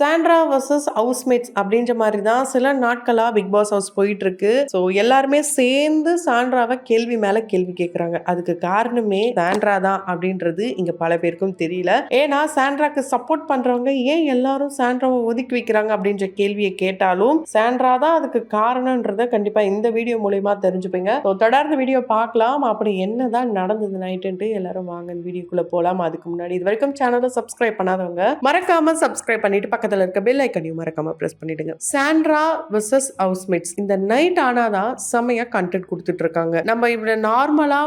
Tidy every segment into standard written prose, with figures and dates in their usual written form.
Sandra versus housemates அப்படின்ற மாதிரி தான் சில நாட்களா பிக் பாஸ் ஹவுஸ் போயிட்டு இருக்கு. ஸோ எல்லாருமே சேர்ந்து சாண்ட்ராவை கேள்வி மேல கேள்வி கேட்கறாங்க. அதுக்கு காரணமே சாண்ட்ரா தான் அப்படின்றது இங்க பல பேருக்கும் தெரியல. ஏன்னா சாண்ட்ராக்கு சப்போர்ட் பண்றவங்க ஏன் எல்லாரும் சாண்ட்ராவை ஒதுக்கி வைக்கிறாங்க அப்படின்ற கேள்வியை கேட்டாலும் சாண்ட்ரா தான் அதுக்கு காரணம்ன்றத கண்டிப்பா இந்த வீடியோ மூலயமா தெரிஞ்சுப்பீங்க. ஸோ தொடர்ந்து வீடியோ பார்க்கலாம். அப்படி என்னதான் நடந்தது நைட்டு எல்லாரும் வாங்க வீடியோக்குள்ள போலாம். அதுக்கு முன்னாடி இது வரைக்கும் சேனலை சப்ஸ்கிரைப் பண்ணாதவங்க மறக்காம சப்ஸ்கிரைப் பண்ணிட்டு பக்கத்துல இருக்க பெல் ஐக்கனையும் மறக்காம பிரஸ் பண்ணிடுங்க. சாண்ட்ரா வெர்சஸ் ஹவுஸ்மேட்ஸ் இந்த நைட் ஆனாதான் செமையா கண்டென்ட் கொடுத்துட்டு இருக்காங்க. நம்ம இப்ப நார்மலா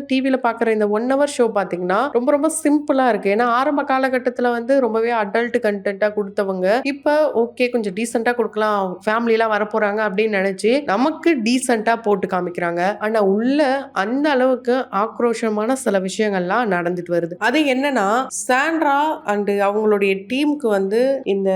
டிவில பாக்குற இந்த 1 hour ஷோ பாத்தீங்கன்னா ரொம்ப ரொம்ப சிம்பிளா இருக்கு. ஏன்னா ஆரம்ப காலகட்டத்துல ரொம்பவே அடல்ட் கண்டென்ட்டா கொடுத்தவங்க இப்ப ஓகே கொஞ்சம் டீசெண்டா கொடுக்கலாம், ஃபேமிலி எல்லாம் வரப்போறாங்க அப்படின்னு நினைச்சு நமக்கு டீசெண்டா போட்டு காமிக்கிறாங்க. ஆனா உள்ள அந்த அளவுக்கு ஆக்ரோஷமான சில விஷயங்கள்லாம் நடந்துட்டு வருது. அது என்னன்னா சாண்ட்ரா அண்ட் அவங்களுடைய டீமுக்கு இந்த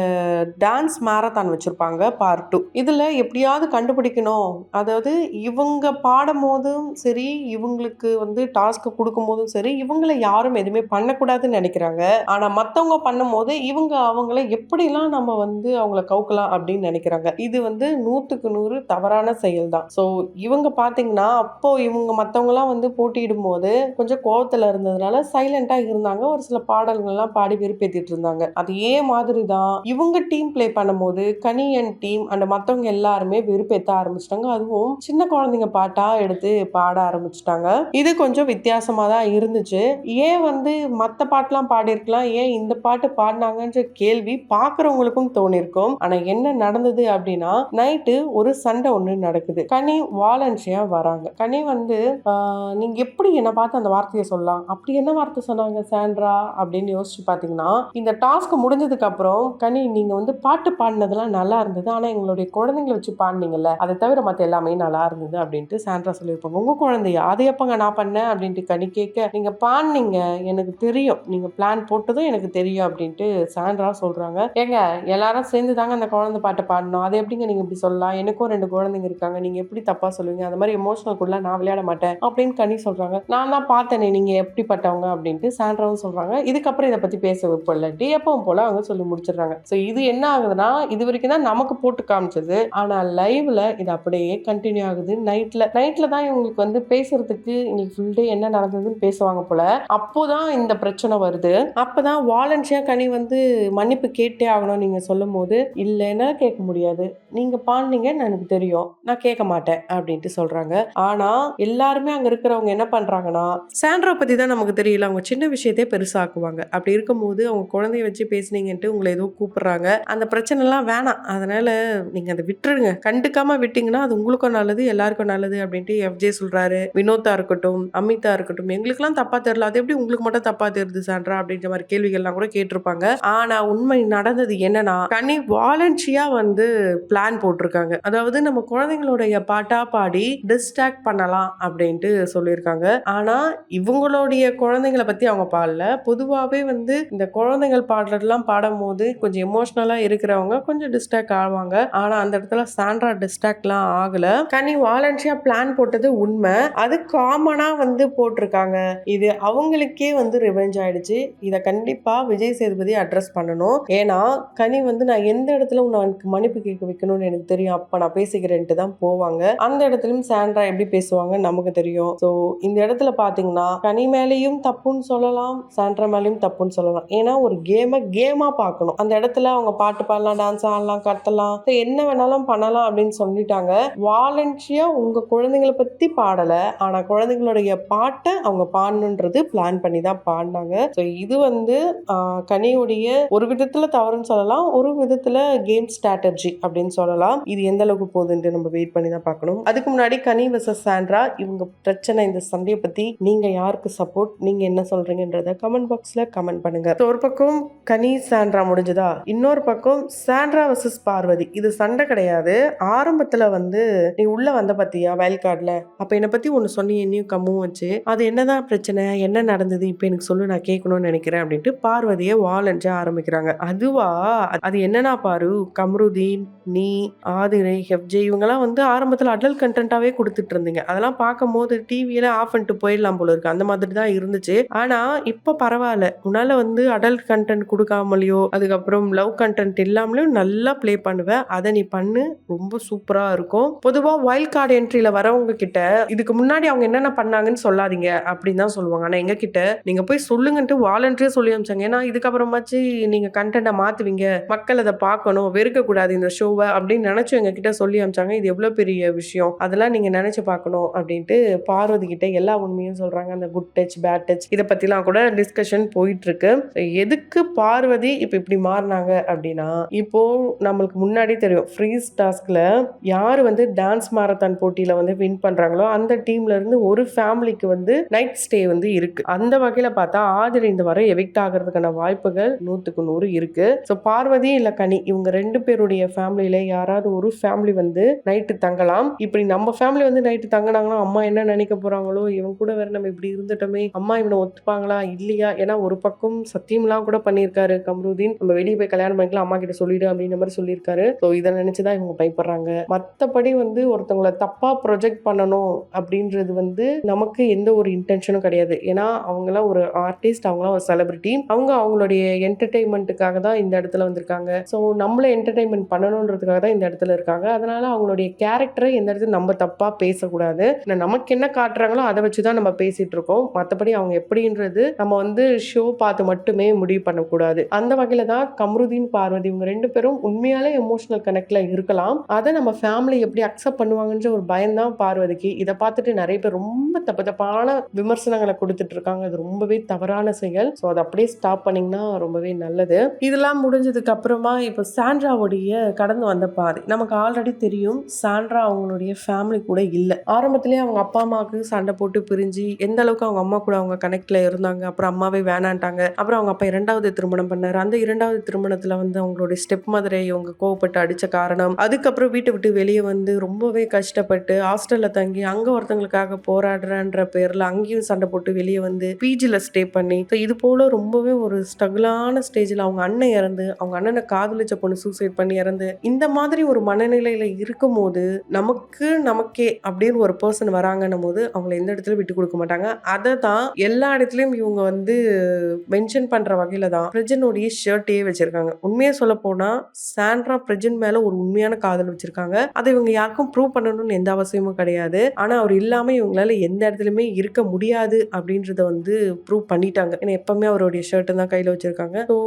டான்ஸ் மாரத்தான் வச்சிருப்பாங்க பார்ட் 2. இதுல எப்படியாவது கண்டுபிடிக்கணும், அதாவது இவங்க பாடும் போதும் சரி, இவங்களுக்கு டாஸ்க் கொடுக்கும் போதும் சரி, இவங்களை யாரும் எதுவுமே பண்ணக்கூடாதுன்னு நினைக்கிறாங்க. ஆனா மத்தவங்க பண்ணும் போது இவங்க அவங்கள எப்படிலாம் நம்ம அவங்கள கவுக்கலாம் அப்படின்னு நினைக்கிறாங்க. இது 100க்கு 100 தவறான செயல் தான். ஸோ இவங்க பாத்தீங்கன்னா அப்போ இவங்க மத்தவங்க எல்லாம் போட்டியிடும் போது கொஞ்சம் கோவத்துல இருந்ததுனால சைலண்டா இருந்தாங்க. ஒரு சில பாடல்கள்லாம் பாடி வெறுப்பேத்திட்டு இருந்தாங்க. அதே மாதிரி தான் இவங்க டீம் பிளே பண்ணும்போது கனி அண்ட் டீம் அண்ட் மத்தவங்க எல்லாருமே வெறுப்பேத்த ஆரம்பிச்சிட்டாங்க. அதுவும் சின்ன குழந்தைங்க பாட்டா எடுத்து பாட ஆரம்பிச்சிட்டாங்க. இது கொஞ்சம் வித்தியாசமா தான் இருந்துச்சு. ஏன் மத்த பாட்டுலாம் பாடிருக்கலாம், ஏன் இந்த பாட்டு பாடினாங்கன்ற கேள்வி பாக்குறவங்களுக்கும் தோணிருக்கும். ஆனா என்ன நடந்தது அப்படின்னா நைட்டு ஒரு சண்டை ஒண்ணு நடக்குது. கனி வாலண்டியா வராங்க. கனி நீங்க எப்படி என்ன பார்த்து அந்த வார்த்தையை சொல்லலாம், அப்படி என்ன வார்த்தை சொன்னாங்க சாண்ட்ரா அப்படின்னு யோசிச்சு பாத்தீங்கன்னா, இந்த டாஸ்க் முடிஞ்சதுக்கு அப்புறம் கனி நீங்க பாட்டு பாடினதெல்லாம் நல்லா இருந்தது, ஆனா எங்களுடைய குழந்தைங்களை வச்சு பாடினீங்கல்ல, அதை தவிர மத்த எல்லாமே நல்லா இருந்தது அப்படின்ட்டு சாண்ட்ரா சொல்லியிருப்பாங்க. உங்க குழந்தையா, அதை எப்பங்க நான் பண்ணேன் அப்படின்ட்டு கனி கேட்க, நீங்க பாடினீங்க எனக்கு தெரியும், நீங்க பிளான் போட்டதும் எனக்கு தெரியும் அப்படின்ட்டு சாண்ட்ரா சொல்றாங்க. ஏங்க எல்லாரும் சேர்ந்து தாங்க அந்த குழந்தை பாட்டை பாடணும், அதை எப்படிங்க நீங்க இப்படி சொல்லலாம், எனக்கும் 2 குழந்தைங்க இருக்காங்க, நீங்க எப்படி தப்பா சொல்லுவீங்க, அந்த மாதிரி எமோஷனல் கூட நான் விளையாட மாட்டேன் அப்படின்னு கனி சொல்றாங்க. நான் தான் பார்த்தேனே நீங்க எப்படிப்பட்டவங்க அப்படின்ட்டு சாண்ட்ராவும் சொல்றாங்க. இதுக்கப்புறம் இதை பத்தி பேச வைப்போம்லட்டி எப்பவும் போல அவங்க சொல்லி முடிச்சிடுறாங்க. ஸோ இது என்ன ஆகுதுன்னா இது வரைக்கும் தான் நமக்கு போட்டு காமிச்சது, ஆனா லைவ்ல இது அப்படியே கண்டினியூ ஆகுது. நைட்ல தான் இவங்களுக்கு பேசுறதுக்கு இன்னைக்கு ஃபுல் டே என்ன நடந்ததுன்னு பேசுவாங்க போல. அப்போதான் இந்த பிரச்சனை வருது. அப்பதான் வாலண்டியா கனி மன்னிப்பு கேட்டே ஆகணும் நீங்க சொல்லும் போது, இல்லைன்னா கேட்க முடியாது, நீங்க பாடுனீங்க எனக்கு தெரியும், நான் கேட்க மாட்டேன் அப்படின்ட்டு சொல்றாங்க. ஆனா எல்லாருமே அங்க இருக்கிறவங்க என்ன பண்றாங்கன்னா சாண்ட்ரா பத்தி தான் நமக்கு தெரியல, அவங்க சின்ன விஷயத்தையே பெருசாக்குவாங்க. அப்படி இருக்கும்போது அவங்க குழந்தைய வச்சு பேசுனீங்கன்ட்டு உங்களை ஏதோ கூப்பிடுறாங்க, அந்த பிரச்சனை எல்லாம் வேணாம், அதனால நீங்க அதை விட்டுருங்க, கண்டுக்காம விட்டீங்கன்னா அது உங்களுக்கும் நல்லது எல்லாருக்கும் நல்லது அப்படின்ட்டு FJ சொல்றாரு. வினோத்தா இருக்கட்டும், அமிதா இருக்கட்டும், எங்களுக்கெல்லாம் தப்பா தெரியல, அது எப்படி உங்களுக்கு மட்டும் தப்பா தெரியுது சாண்ட்ரா அப்படின்ற மாதிரி கேள்விகள்லாம் கூட கேட்டிருப்பாங்க. ஆனா உண்மை நடந்தது என்னன்னா கனி வாலண்டியா பிளான் போட்டிருக்காங்க. அதாவது நம்ம குழந்தைங்களுடைய பாட்டா பாடி டிஸ்ட்ராக்ட் பண்ணலாம் அப்படின்ட்டு சொல்லியிருக்காங்க. ஆனா இவங்களுடைய குழந்தைங்களை பத்தி அவங்க பாடல, பொதுவாவே இந்த குழந்தைகள் பாடுறதெல்லாம் பாடும் போது கொஞ்சம் எமோஷனலா இருக்கிறவங்க கொஞ்சம் டிஸ்ட்ராக்ட் ஆவாங்க. ஆனா அந்த இடத்துல சாண்ட்ரா டிஸ்ட்ராக்ட்லாம் ஆகல. கனி வாலண்டியா பிளான் போட்டது உண்மை, அது காமனா போட்டிருக்காங்க. இது அவங்களுக்கே ரிவெஞ்ச் ஆயிடுச்சு. இத கண்டிப்பா விஜய் சேதுபதி அட்ரஸ் பண்ணணும். ஏன்னா கனி நான் எந்த இடத்துல உனக்கு மன்னிப்பு கேட்க வைக்கணும்னு எனக்கு தெரியும், அப்ப நான் பேசிக்கிறேன்ட்டு தான் போவாங்க. அந்த இடத்துலயும் சாண்ட்ரா எப்படி பேசுவாங்க நமக்கு தெரியும். சோ இந்த இடத்துல பாத்தீங்கன்னா கனி மேலேயும் தப்புன்னு சொல்லலாம், சாண்ட்ரா மேலேயும் தப்புன்னு சொல்லலாம். ஏன்னா ஒரு கேமா பார்க்கணும். அந்த இடத்துல அவங்க பாட்டு பாடலாம், டான்ஸ் ஆடலாம், கத்தலாம், என்ன வேணாலும் பண்ணலாம் அப்படின்னு சொல்லிட்டாங்க. வாலண்டியா உங்க குழந்தைங்களை பத்தி பாடல, ஆனா குழந்தைங்களுடைய பாட்டை அவங்க பாடணுன்றது பிளான் பண்ணி தான் பாடினாங்க. ஸோ இது கனியுடைய ஒரு விதத்துல தவறுன்னு சொல்லலாம், ஒரு விதத்துல கேம் ஸ்ட்ராட்டஜி அப்படின்னு சொல்லலாம். இது எந்த அளவுக்கு போகுதுன்னு நம்ம வெயிட் பண்ணி தான் பார்க்கணும். அதுக்கு முன்னாடி கனி வெர்சஸ் சாண்ட்ரா இவங்க பிரச்சனை, இந்த சண்டையை பத்தி நீங்க யாருக்கு சப்போர்ட், நீங்க என்ன சொல்றீங்கன்றத கமெண்ட் பாக்ஸ்ல கமெண்ட் பண்ணுங்க. ஒரு பக்கம் கனி சாண்ட்ரா முடிஞ்சதா, இன்னொரு பக்கம் சாண்ட்ரா வெர்சஸ் பார்வதி. இது சண்டை கிடையாது. ஆரம்பத்துல நீ உள்ள வந்த பத்தியா வயல் கார்டுல, அப்ப என்னை பத்தி ஒண்ணு சொன்னி என்னையும் கம்மும் வச்சு, அது என்னதான் பிரச்சனை, என்ன நடந்தது இப்ப எனக்கு சொல்லு, நான் கேட்கணும்னு நினைக்கிறேன் அப்படின்ட்டு பார்வதியை வாலண்டியா ஆரம்பிக்கிறாங்க. அதுவா, அது என்னன்னா பாரு, கம்ருதீன், நீ, ஆதிரை, FJ இவங்கெல்லாம் ஆரம்பத்துல அடல்ட் கண்டென்ட்டாவே கொடுத்துட்டு இருந்தீங்க. அதெல்லாம் பார்க்கும் போது டிவியில ஆஃப் பண்ணிட்டு போயிடலாம் போல இருக்கு, அந்த மாதிரி தான் இருந்துச்சு. ஆனா இப்ப பரவாயில்ல, உன்னால அடல்ட் கண்டென்ட் கொடுக்காமலையோ அதுக்கப்புறம் ஆகட்டும், லவ் கன்டென்ட் எல்லாமலும் நல்லா ப்ளே பண்ணுவ. அத நீ பண்ணு. ரொம்ப சூப்பரா இருக்கும். பொதுவா வைல்ட் கார்ட் என்ட்ரில வரவங்க கிட்ட இதுக்கு முன்னாடி அவங்க என்னென்ன பண்ணாங்கன்னு சொல்லாதீங்க அப்படின்னு தான் சொல்லுவாங்க. ஆனா எங்க கிட்ட நீங்க போய் சொல்லுங்கன்ட்டு வாலண்டரியா சொல்லி அனுப்பிச்சாங்க. ஏன்னா இதுக்கப்புறமாச்சு நீங்க கன்டென்ட்ட மாத்துவீங்க. மக்கள் அத பார்க்கணும். வெறுக்கக்கூடாது இந்த ஷோவ அப்படின்னு நினைச்சு எங்க கிட்ட சொல்லி அனுப்பிச்சாங்க. இது எவ்வளவு பெரிய விஷயம். அதெல்லாம் நீங்க நினைச்சு பார்க்கணும் அப்படின்ட்டு பார்வதி கிட்ட எல்லா உண்மையும் சொல்றாங்க. அந்த குட் டச், பேட் டச் இத பத்திலாம் கூட டிஸ்கஷன் போயிட்டு இருக்கு. எதுக்கு பார்வதி இப்ப இப்படி மாறினாங்க அப்படின்னா, இப்போ நம்மளுக்கு முன்னாடி தெரியும் ஃப்ரீஸ் டாஸ்க்ல யாரு வந்து டான்ஸ் மாரத்தான் போட்டியில வந்து வின் பண்றாங்களோ அந்த டீம்ல இருந்து ஒரு ஃபேமிலிக்கு வந்து நைட் ஸ்டே வந்து இருக்கு. அந்த வகையில பார்த்தா ஆதிரி இந்த வரை எவிக்ட் ஆகிறதுக்கான வாய்ப்புகள் 100க்கு 100 இருக்கு. ஸோ பார்வதி இல்ல கனி இவங்க 2 பேருடைய ஃபேமிலியில யாராவது ஒரு ஃபேமிலி வந்து நைட்டு தங்கலாம். இப்படி நம்ம ஃபேமிலி வந்து நைட்டு தங்கினாங்கன்னா அம்மா என்ன நினைக்க போறாங்களோ, இவன் கூட வேற நம்ம இப்படி இருந்துட்டோமே, அம்மா இவனை ஒத்துப்பாங்களா இல்லையா? ஏன்னா ஒரு பக்கம் சத்தியம்லாம் கூட பண்ணியிருக்காரு கம்ருதீன், நம்ம வெளியே போய் கல்யாணம் பண்ணிக்கலாம் அம்மா கிட்ட சொல்லிடு அப்படின்ற மாதிரி சொல்லியிருக்காரு. ஸோ இதை நினைச்சுதான் இவங்க பயப்படுறாங்க. மற்றபடி வந்து ஒருத்தவங்களை தப்பா ப்ரொஜெக்ட் பண்ணணும் அப்படின்றது வந்து நமக்கு எந்த ஒரு இன்டென்ஷனும் கிடையாது. ஏன்னா அவங்களாம் ஒரு ஆர்டிஸ்ட், அவங்களாம் ஒரு செலிபிரிட்டி, அவங்க அவங்களுடைய என்டர்டெயின்மெண்ட்டுக்காக தான் இந்த இடத்துல வந்திருக்காங்க. ஸோ நம்மள என்டர்டெயின்மெண்ட் பண்ணணுன்றதுக்காக தான் இந்த இடத்துல இருக்காங்க. அதனால அவங்களுடைய கேரக்டரை எந்த இடத்துல நம்ம தப்பா பேசக்கூடாது. நமக்கு என்ன காட்டுறாங்களோ அதை வச்சுதான் நம்ம பேசிட்டு இருக்கோம். மற்றபடி அவங்க எப்படின்றது நம்ம வந்து ஷோ பார்த்து மட்டுமே முடிவு பண்ணக்கூடாது. அந்த வகையில தான் கம்ருதீன், பார்வதி இவங்க 2 பேரும் உண்மையாலே எமோஷனல் கனெக்ட்ல இருக்கலாம். அதை நம்ம ஃபேமிலி எப்படி அக்செப்ட் பண்ணுவாங்கன்ற ஒரு பயம் தான் பார்வதிக்கு. இதை பார்த்துட்டு நிறைய பேர் ரொம்ப தப்பான விமர்சனங்களை கொடுத்துட்டு இருக்காங்க. அது ரொம்பவே தவறான செயல். ஸோ அதை அப்படியே ஸ்டாப் பண்ணீங்கன்னா ரொம்பவே நல்லது. இதெல்லாம் முடிஞ்சதுக்கு அப்புறமா இப்போ சாண்ட்ராவுடைய கடந்து வந்த பாதை நமக்கு ஆல்ரெடி தெரியும். சாண்ட்ரா அவங்களுடைய ஃபேமிலி கூட இல்லை. ஆரம்பத்திலேயே அவங்க அப்பா அம்மாவுக்கு சண்டை போட்டு பிரிஞ்சு எந்த அளவுக்கு அவங்க அம்மா கூட அவங்க கனெக்ட்ல இருந்தாங்க. அப்புறம் அம்மாவே வேணான்ட்டாங்க. அப்புறம் அவங்க அப்பா 2வது திருமணம் பண்ணாரு. அந்த 2வது திருமணத்துல வந்து அவங்களுடைய ஸ்டெப் மதரை இவங்க கோவப்பட்டு அடிச்ச காரணம், அதுக்கப்புறம் வீட்டை விட்டு வெளியே வந்து ரொம்பவே கஷ்டப்பட்டு ஹாஸ்டல்ல தங்கி அங்க ஒருத்தங்களுக்காக போராடுறன்ற பேர்ல அங்கேயும் சண்டை போட்டு வெளியே வந்து பிஜில ஸ்டே பண்ணி இது போல ரொம்பவே ஒரு ஸ்ட்ரகிளான ஸ்டேஜ்ல அவங்க அண்ணன் இறந்து, அவங்க அண்ணனை காதலிச்ச பொண்ணு சூசைட் பண்ணி இறந்து, இந்த மாதிரி ஒரு மனநிலையில இருக்கும் போது நமக்கே அப்படின்னு ஒரு பர்சன் வராங்கன்னும் போது அவங்களை எந்த இடத்துல விட்டு கொடுக்க மாட்டாங்க. அதை தான் எல்லா இடத்துலயும் இவங்க வந்து மென்ஷன் பண்ற வகையில தான் பிரஜனுடைய ஷர்ட்டையே வச்சிருக்காங்க. உண்மையா சொல்ல போனா சாண்ட்ரா பிரஜன் மேல ஒரு உண்மையான காதல் வச்சிருக்காங்க. அதை இவங்க யாருக்கும் ப்ரூவ் பண்ணணும்னு எந்த அவசியமும் கிடையாது. ஆனா அவர் இல்லாம இவங்களால எந்த இடத்துலயுமே இருக்க முடியாது அப்படின்றத வந்து ப்ரூவ் பண்ணிட்டாங்க. ஏன்னா எப்பவுமே அவருடைய ஷர்ட்டை தான் கையில வச்சிருக்காங்க. ஸோ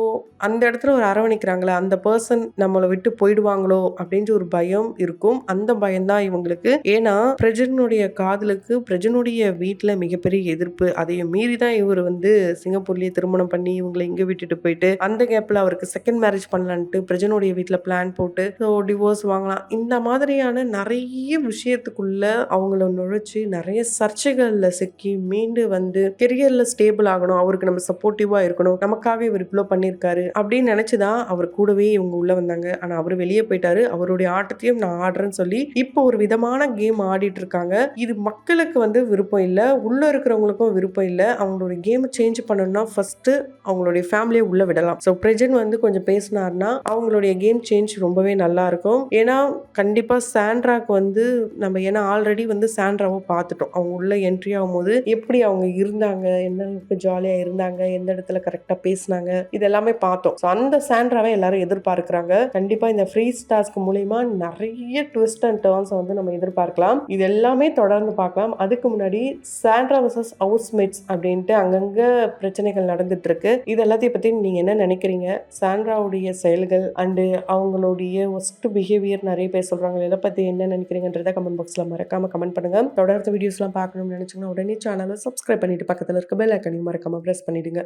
அந்த இடத்துல ஒரு அரவணைக்கிறாங்களே, அந்த பர்சன் நம்மளை விட்டு போயிடுவாங்களோ அப்படின்ற ஒரு பயம் இருக்கும். அந்த பயம் தான் இவங்களுக்கு. ஏன்னா பிரஜனுடைய காதலுக்கு பிரஜனுடைய வீட்டுல மிகப்பெரிய எதிர்ப்பு. அதையும் மீறி தான் இவர் வந்து சிங்கப்பூர்லயே திருமணம் பண்ணி இவங்களை இங்க விட்டுட்டு போயிட்டு அந்த கேப்ல அவருக்கு செகண்ட் மேரேஜ் பண்ணலான்ட்டு பிரஜனுடைய வீட்டுல பிளான் போட்டு டிவோர்ஸ் வாங்கலாம். இந்த மாதிரியான நிறைய விஷயத்துக்குள்ள அவங்கள நுழைச்சு நிறைய சர்ச்சைகள்ல சிக்கி மீண்டு வந்து கெரியர்ல ஸ்டேபிள் ஆகணும், அவருக்கு நம்ம சப்போர்ட்டிவா இருக்கணும், நமக்காக இவர் இவ்வளவு பண்ணியிருக்காரு அப்படின்னு நினைச்சுதான் அவர் கூடவே இவங்க உள்ள வந்தாங்க. ஆனா அவர் வெளியே போயிட்டாரு. அவருடைய ஆட்டத்தையும் நான் ஆடுறேன்னு சொல்லி இப்போ ஒரு விதமான கேம் ஆடிட்டு இருக்காங்க. இது மக்களுக்கு வந்து விருப்பம் இல்லை, உள்ள இருக்கிறவங்களுக்கும் விருப்பம் இல்லை. அவங்களோட கேமை சேஞ்ச் பண்ணணும்னா ஃபர்ஸ்ட் அவங்களுடைய ஃபேமிலியை உள்ள விடலாம். ஸோ பிரஜன் வந்து கொஞ்சம் பேசினார்னா அவங்களுடைய கேம் சேஞ்ச் ரொம்பவே நல்லா இருக்கும். ஏன்னா கண்டிப்பா சாண்ட்ராக்கு வந்து நம்ம ஏன்னா ஆல்ரெடி வந்து சாண்ட்ராவை பார்த்துட்டோம். அவங்க உள்ள என்ட்ரி ஆகும்போது எப்படி அவங்க இருந்தாங்க, எந்த அளவுக்கு ஜாலியா இருந்தாங்க, எந்த இடத்துல கரெக்டா பேசினாங்க, இதெல்லாமே பார்த்தோம். ஸோ அந்த சாண்ட்ராவை எல்லாரும் எதிர்பார்க்கிறாங்க. கண்டிப்பா இந்த ஃப்ரீஸ் டாஸ்க் மூலமா நிறைய ட்விஸ்ட் அண்ட் டர்ன்ஸ் வந்து நம்ம எதிர்பார்க்கலாம். இது எல்லாமே தொடர்ந்து பார்க்கலாம். அதுக்கு முன்னாடி சாண்ட்ரா vs ஹவுஸ்மேட்ஸ் அப்படின்ட்டு அங்கங்க பிரச்சனைகள் நடந்துட்டு இருக்கு. இது எல்லாத்தையும் பத்தி நீங்க என்ன நினைக்கிறீங்க? சாண்ட்ராவுடைய செயல்கள் அண்டு அவங்களுடைய ஒஸ்ட் பிஹேவியர் நிறைய பேர் சொல்றாங்க. இதை பத்தி என்ன நினைக்கிறீங்கன்றத கமெண்ட் பாக்ஸ்ல மறக்காம கமெண்ட் பண்ணுங்க. தொடர்ந்து வீடியோஸ்லாம் பார்க்கணும்னு நினைச்சீங்கன்னா உடனே சேனலை சப்ஸ்கிரைப் பண்ணிட்டு பக்கத்துல இருக்க பெல் ஐக்கானையும் மறக்காம பிரஸ் பண்ணிடுங்க.